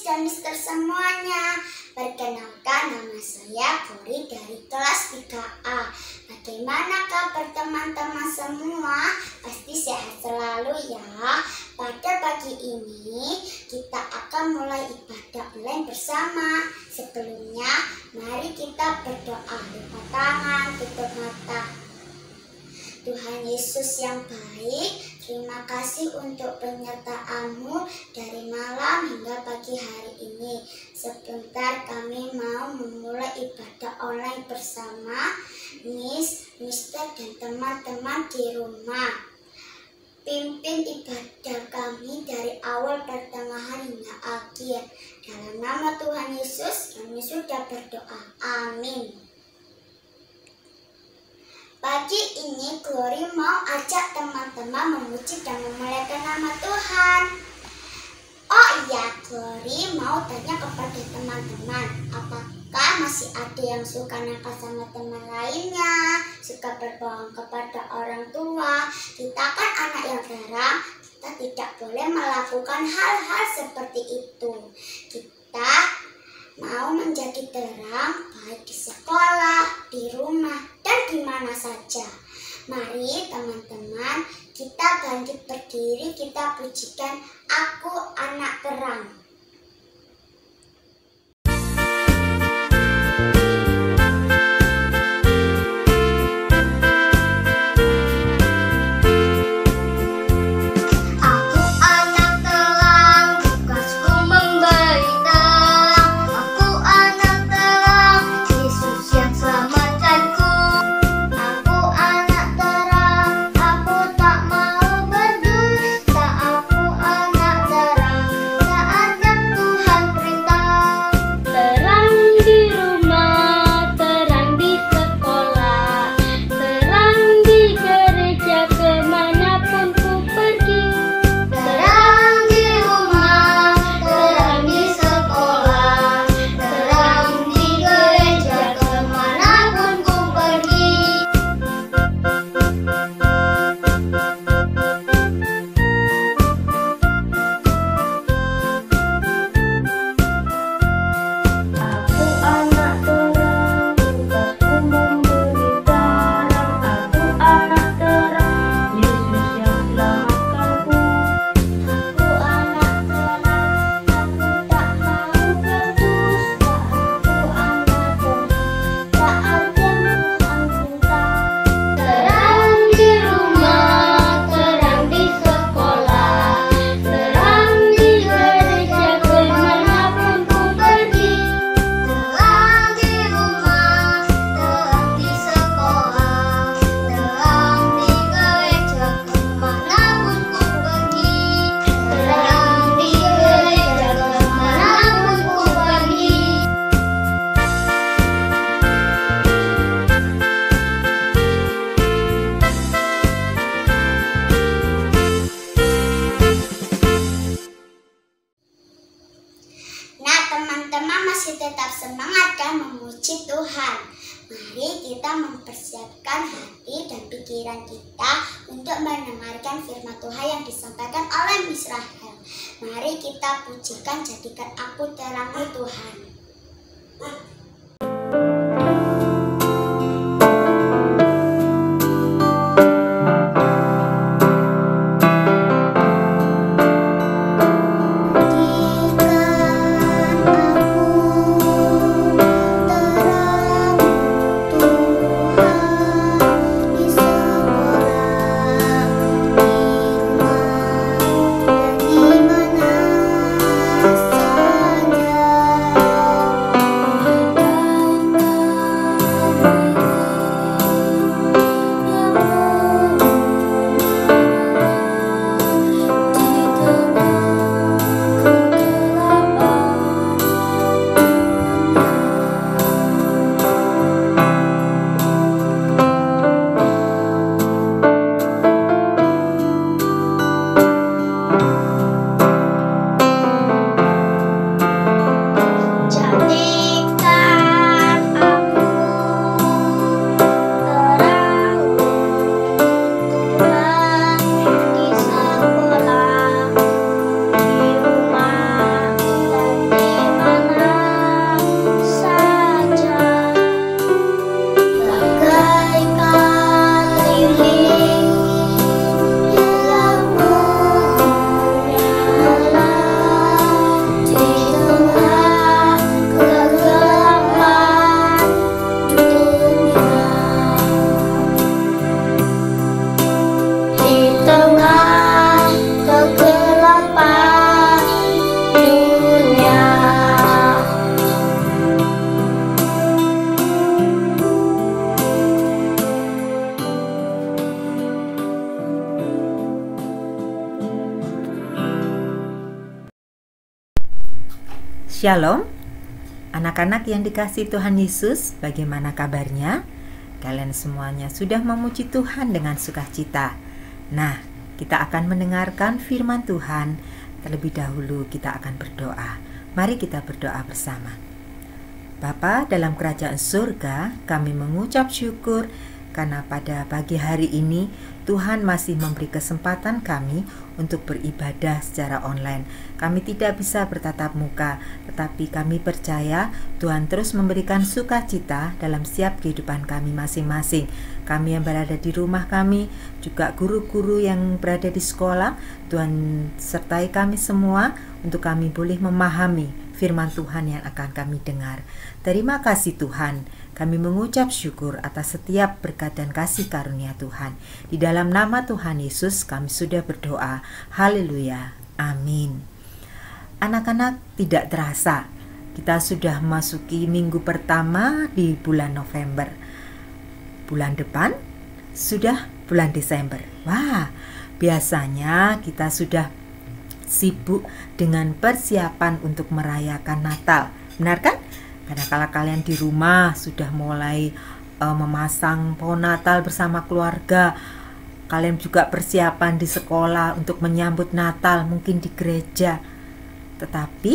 dan Mister semuanya. Perkenalkan, nama saya Glory dari kelas 3A. Bagaimana kabar teman-teman semua? Pasti sehat selalu ya. Pada pagi ini kita akan mulai ibadah online bersama. Sebelumnya mari kita berdoa. Lupa tangan, tutup mata. Tuhan Yesus yang baik, terima kasih untuk penyertaan-Mu dari malam hingga pagi hari ini. Sebentar kami mau memulai ibadah online bersama Miss, Mister, dan teman-teman di rumah. Pimpin ibadah kami dari awal, pertengahan, hingga akhir. Dalam nama Tuhan Yesus kami sudah berdoa. Amin. Pagi ini Glory mau ajak teman-teman memuji dan memuliakan nama Tuhan. Oh iya, Glory mau tanya kepada teman-teman, apakah masih ada yang suka nakal sama teman lainnya, suka berbohong kepada orang tua? Kita kan anak yang garang, kita tidak boleh melakukan hal-hal seperti itu. Kita mau menjadi terang baik di sekolah, di rumah, dan di mana saja. Mari teman-teman, kita bangkit berdiri, kita pujikan Aku Anak Terang. Teman-teman masih tetap semangat dan memuji Tuhan. Mari kita mempersiapkan hati dan pikiran kita untuk mendengarkan firman Tuhan yang disampaikan oleh Miss Rahel. Mari kita pujikan, jadikan aku terang-Mu Tuhan. Shalom, anak-anak yang dikasihi Tuhan Yesus, bagaimana kabarnya? Kalian semuanya sudah memuji Tuhan dengan sukacita. Nah, kita akan mendengarkan firman Tuhan. Terlebih dahulu kita akan berdoa. Mari kita berdoa bersama. Bapa dalam kerajaan surga, kami mengucap syukur karena pada pagi hari ini Tuhan masih memberi kesempatan kami untuk beribadah secara online. Kami tidak bisa bertatap muka, tetapi kami percaya Tuhan terus memberikan sukacita dalam setiap kehidupan kami masing-masing. Kami yang berada di rumah kami, juga guru-guru yang berada di sekolah, Tuhan sertai kami semua untuk kami boleh memahami firman Tuhan yang akan kami dengar. Terima kasih Tuhan. Kami mengucap syukur atas setiap berkat dan kasih karunia Tuhan. Di dalam nama Tuhan Yesus kami sudah berdoa. Haleluya. Amin. Anak-anak, tidak terasa kita sudah memasuki minggu pertama di bulan November. Bulan depan sudah bulan Desember. Wah, biasanya kita sudah sibuk dengan persiapan untuk merayakan Natal. Benar kan? Karena kalau kalian di rumah sudah mulai memasang pohon Natal bersama keluarga, kalian juga persiapan di sekolah untuk menyambut Natal, mungkin di gereja. Tetapi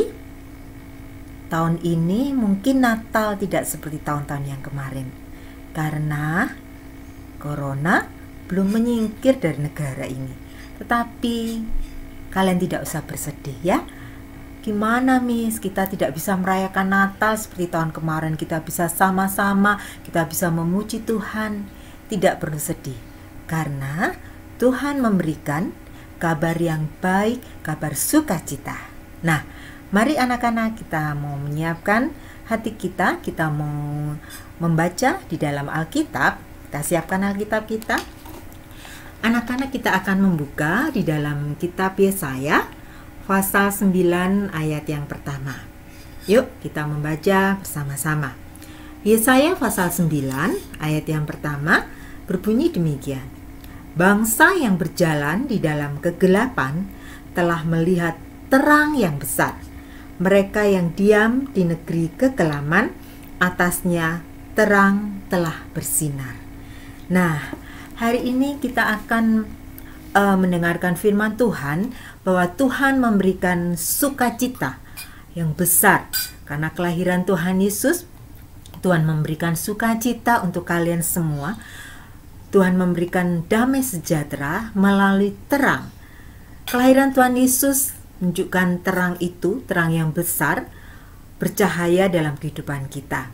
tahun ini mungkin Natal tidak seperti tahun-tahun yang kemarin, karena Corona belum menyingkir dari negara ini. Tetapi kalian tidak usah bersedih ya. Gimana Miss, kita tidak bisa merayakan Natal seperti tahun kemarin. Kita bisa sama-sama, kita bisa memuji Tuhan. Tidak perlu sedih, karena Tuhan memberikan kabar yang baik, kabar sukacita. Nah, mari anak-anak, kita mau menyiapkan hati kita. Kita mau membaca di dalam Alkitab. Kita siapkan Alkitab kita. Anak-anak, kita akan membuka di dalam kitab Yesaya pasal 9 ayat yang pertama. Yuk kita membaca bersama-sama. Yesaya pasal 9 ayat yang pertama berbunyi demikian. Bangsa yang berjalan di dalam kegelapan telah melihat terang yang besar. Mereka yang diam di negeri kekelaman, atasnya terang telah bersinar. Nah, hari ini kita akan mendengarkan firman Tuhan bahwa Tuhan memberikan sukacita yang besar karena kelahiran Tuhan Yesus. Tuhan memberikan sukacita untuk kalian semua. Tuhan memberikan damai sejahtera melalui terang. Kelahiran Tuhan Yesus menunjukkan terang itu, terang yang besar, bercahaya dalam kehidupan kita.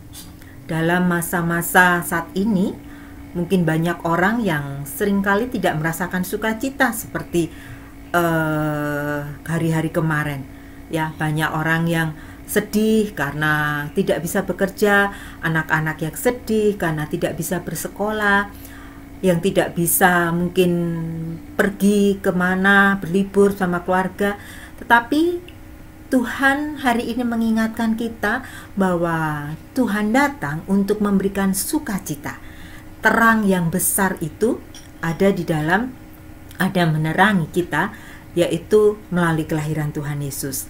Dalam masa-masa saat ini, mungkin banyak orang yang seringkali tidak merasakan sukacita seperti hari-hari kemarin. Ya, banyak orang yang sedih karena tidak bisa bekerja, anak-anak yang sedih karena tidak bisa bersekolah, yang tidak bisa mungkin pergi kemana, berlibur sama keluarga. Tetapi Tuhan hari ini mengingatkan kita bahwa Tuhan datang untuk memberikan sukacita. Terang yang besar itu ada di dalam, ada menerangi kita, yaitu melalui kelahiran Tuhan Yesus.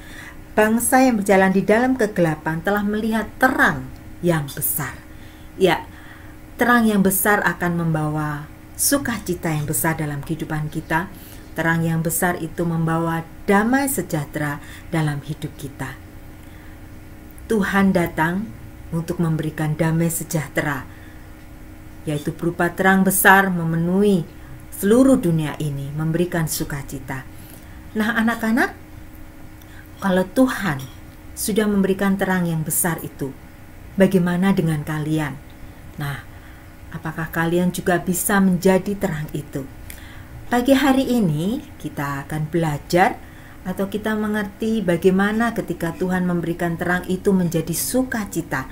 Bangsa yang berjalan di dalam kegelapan telah melihat terang yang besar. Ya, terang yang besar akan membawa sukacita yang besar dalam kehidupan kita. Terang yang besar itu membawa damai sejahtera dalam hidup kita. Tuhan datang untuk memberikan damai sejahtera, yaitu berupa terang besar memenuhi seluruh dunia ini, memberikan sukacita. Nah anak-anak, kalau Tuhan sudah memberikan terang yang besar itu, bagaimana dengan kalian? Nah, apakah kalian juga bisa menjadi terang itu? Pagi hari ini kita akan belajar atau kita mengerti bagaimana ketika Tuhan memberikan terang itu menjadi sukacita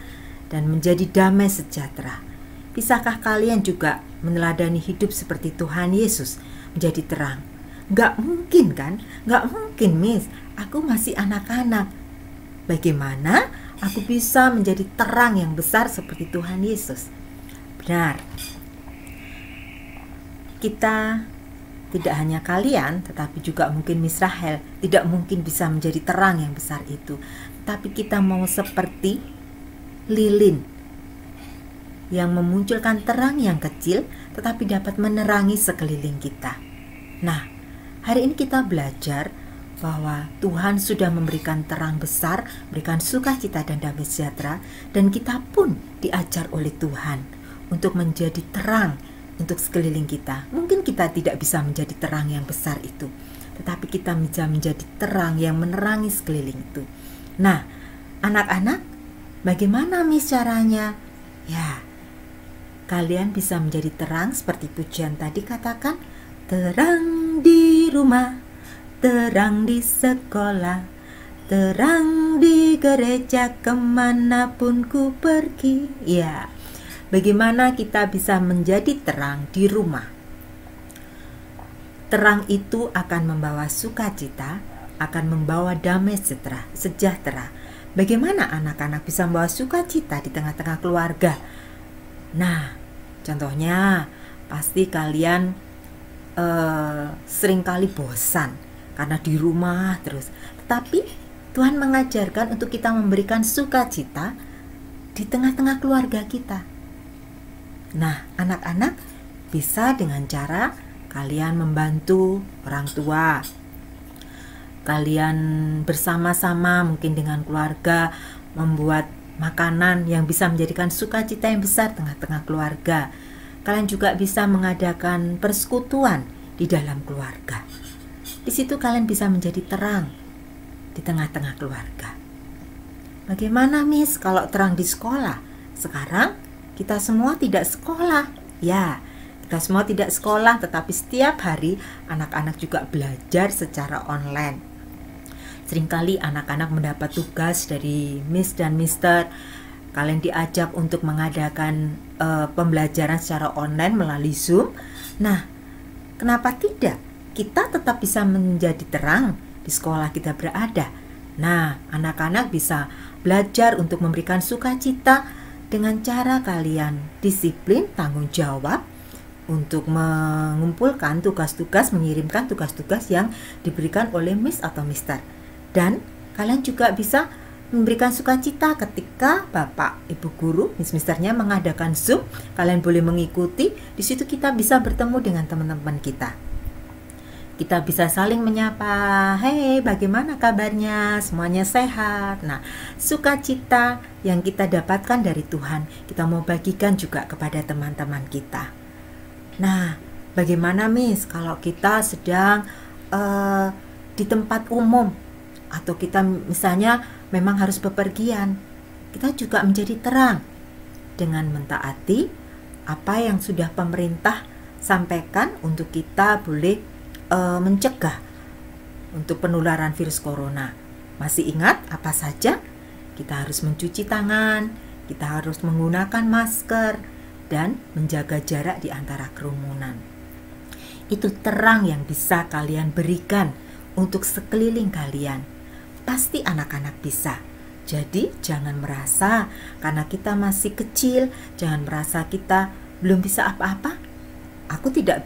dan menjadi damai sejahtera. Bisakah kalian juga meneladani hidup seperti Tuhan Yesus menjadi terang? Gak mungkin kan? Gak mungkin Miss, aku masih anak-anak. Bagaimana aku bisa menjadi terang yang besar seperti Tuhan Yesus? Benar. Kita tidak hanya kalian, tetapi juga mungkin Miss Rahel tidak mungkin bisa menjadi terang yang besar itu. tetapi kita mau seperti lilin yang memunculkan terang yang kecil tetapi dapat menerangi sekeliling kita. Nah, hari ini kita belajar bahwa Tuhan sudah memberikan terang besar, memberikan sukacita dan damai sejahtera, dan kita pun diajar oleh Tuhan untuk menjadi terang untuk sekeliling kita. Mungkin kita tidak bisa menjadi terang yang besar itu, tetapi kita bisa menjadi terang yang menerangi sekeliling itu. Nah, anak-anak, bagaimana caranya? Ya, kalian bisa menjadi terang seperti pujian tadi katakan, terang di rumah, terang di sekolah, terang di gereja, kemanapun ku pergi. Ya, bagaimana kita bisa menjadi terang di rumah? Terang itu akan membawa sukacita, akan membawa damai sejahtera. Bagaimana anak-anak bisa membawa sukacita di tengah-tengah keluarga? Nah, contohnya pasti kalian seringkali bosan karena di rumah terus. Tetapi Tuhan mengajarkan untuk kita memberikan sukacita di tengah-tengah keluarga kita. Nah, anak-anak bisa dengan cara kalian membantu orang tua. Kalian bersama-sama mungkin dengan keluarga membuat makanan yang bisa menjadikan sukacita yang besar tengah-tengah keluarga. Kalian juga bisa mengadakan persekutuan di dalam keluarga. Di situ kalian bisa menjadi terang di tengah-tengah keluarga. Bagaimana Miss kalau terang di sekolah? Sekarang kita semua tidak sekolah. Ya, kita semua tidak sekolah, tetapi setiap hari anak-anak juga belajar secara online. Seringkali anak-anak mendapat tugas dari Miss dan Mister. Kalian diajak untuk mengadakan pembelajaran secara online melalui Zoom. Nah, kenapa tidak? Kita tetap bisa menjadi terang di sekolah kita berada. Nah, anak-anak bisa belajar untuk memberikan sukacita dengan cara kalian disiplin, tanggung jawab untuk mengumpulkan tugas-tugas, mengirimkan tugas-tugas yang diberikan oleh Miss atau Mister. Dan kalian juga bisa memberikan sukacita ketika Bapak, Ibu Guru, Misternya mengadakan Zoom. Kalian boleh mengikuti. Di situ kita bisa bertemu dengan teman-teman kita. Kita bisa saling menyapa. Hei, bagaimana kabarnya? Semuanya sehat. Nah, sukacita yang kita dapatkan dari Tuhan, kita mau bagikan juga kepada teman-teman kita. Nah, bagaimana Miss kalau kita sedang di tempat umum, atau kita misalnya memang harus bepergian, kita juga menjadi terang dengan mentaati apa yang sudah pemerintah sampaikan untuk kita boleh mencegah untuk penularan virus corona. Masih ingat apa saja? Kita harus mencuci tangan, kita harus menggunakan masker, dan menjaga jarak di antara kerumunan. Itu terang yang bisa kalian berikan untuk sekeliling kalian. Pasti anak-anak bisa. Jadi jangan merasa karena kita masih kecil, jangan merasa kita belum bisa apa-apa. Aku tidak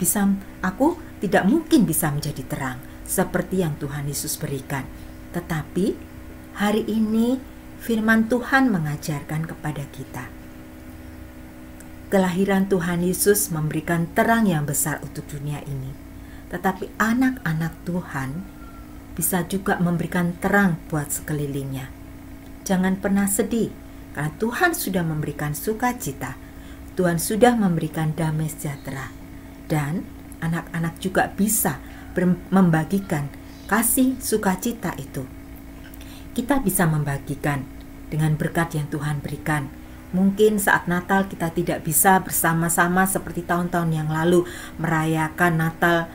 mungkin bisa menjadi terang seperti yang Tuhan Yesus berikan. Tetapi hari ini firman Tuhan mengajarkan kepada kita. Kelahiran Tuhan Yesus memberikan terang yang besar untuk dunia ini. Tetapi anak-anak Tuhan bisa juga memberikan terang buat sekelilingnya. Jangan pernah sedih, karena Tuhan sudah memberikan sukacita. Tuhan sudah memberikan damai sejahtera. Dan anak-anak juga bisa membagikan kasih sukacita itu. Kita bisa membagikan dengan berkat yang Tuhan berikan. Mungkin saat Natal kita tidak bisa bersama-sama seperti tahun-tahun yang lalu merayakan Natal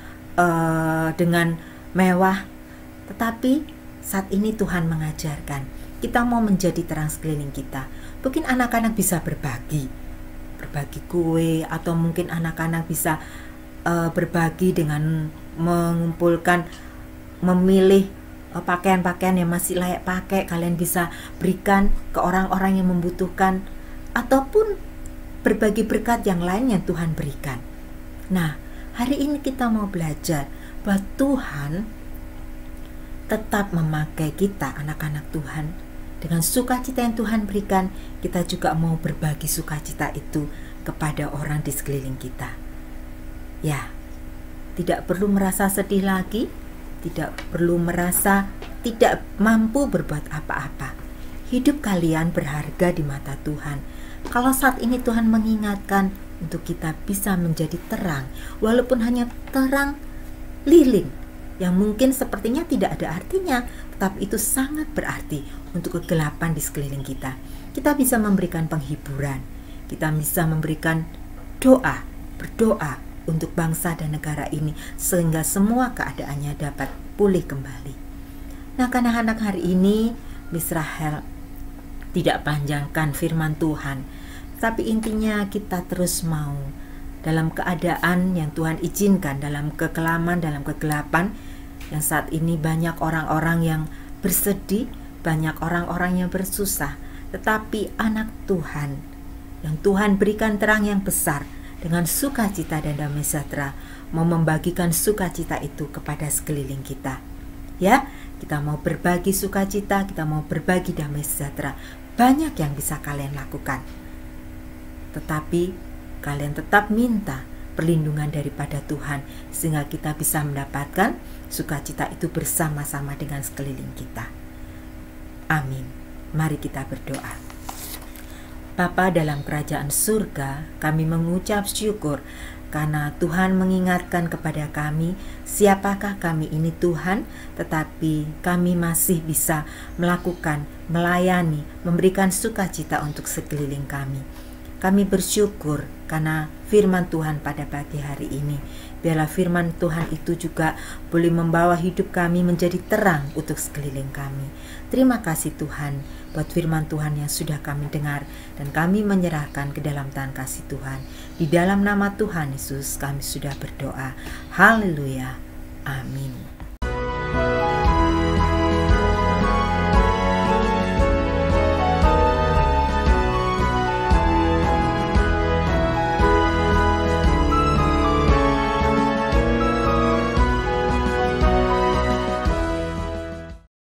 dengan mewah. Tetapi saat ini Tuhan mengajarkan kita mau menjadi terang sekeliling kita. Mungkin anak-anak bisa berbagi kue, atau mungkin anak-anak bisa berbagi dengan mengumpulkan, memilih pakaian-pakaian yang masih layak pakai. Kalian bisa berikan ke orang-orang yang membutuhkan, ataupun berbagi berkat yang lain yang Tuhan berikan. Nah, hari ini kita mau belajar bahwa Tuhan tetap memakai kita, anak-anak Tuhan, dengan sukacita yang Tuhan berikan, kita juga mau berbagi sukacita itu kepada orang di sekeliling kita. Ya, tidak perlu merasa sedih lagi, tidak perlu merasa tidak mampu berbuat apa-apa. Hidup kalian berharga di mata Tuhan. Kalau saat ini Tuhan mengingatkan untuk kita bisa menjadi terang, walaupun hanya terang lilin, yang mungkin sepertinya tidak ada artinya, tetapi itu sangat berarti untuk kegelapan di sekeliling kita. Kita bisa memberikan penghiburan, kita bisa memberikan doa, berdoa untuk bangsa dan negara ini, sehingga semua keadaannya dapat pulih kembali. Nah, anak-anak, hari ini Miss Rahel tidak panjangkan firman Tuhan, tapi intinya kita terus mau dalam keadaan yang Tuhan izinkan, dalam kekelaman, dalam kegelapan, yang saat ini banyak orang-orang yang bersedih, banyak orang-orang yang bersusah, tetapi anak Tuhan yang Tuhan berikan terang yang besar dengan sukacita dan damai sejahtera, mau membagikan sukacita itu kepada sekeliling kita. Ya, kita mau berbagi sukacita, kita mau berbagi damai sejahtera. Banyak yang bisa kalian lakukan, tetapi kalian tetap minta perlindungan daripada Tuhan, sehingga kita bisa mendapatkan sukacita itu bersama-sama dengan sekeliling kita. Amin. Mari kita berdoa. Bapa dalam kerajaan surga, kami mengucap syukur karena Tuhan mengingatkan kepada kami siapakah kami ini Tuhan, tetapi kami masih bisa melakukan, melayani, memberikan sukacita untuk sekeliling kami. Kami bersyukur karena firman Tuhan pada pagi hari ini. Biarlah firman Tuhan itu juga boleh membawa hidup kami menjadi terang untuk sekeliling kami. Terima kasih Tuhan buat firman Tuhan yang sudah kami dengar, dan kami menyerahkan ke dalam tangan kasih Tuhan. Di dalam nama Tuhan Yesus kami sudah berdoa. Haleluya. Amin.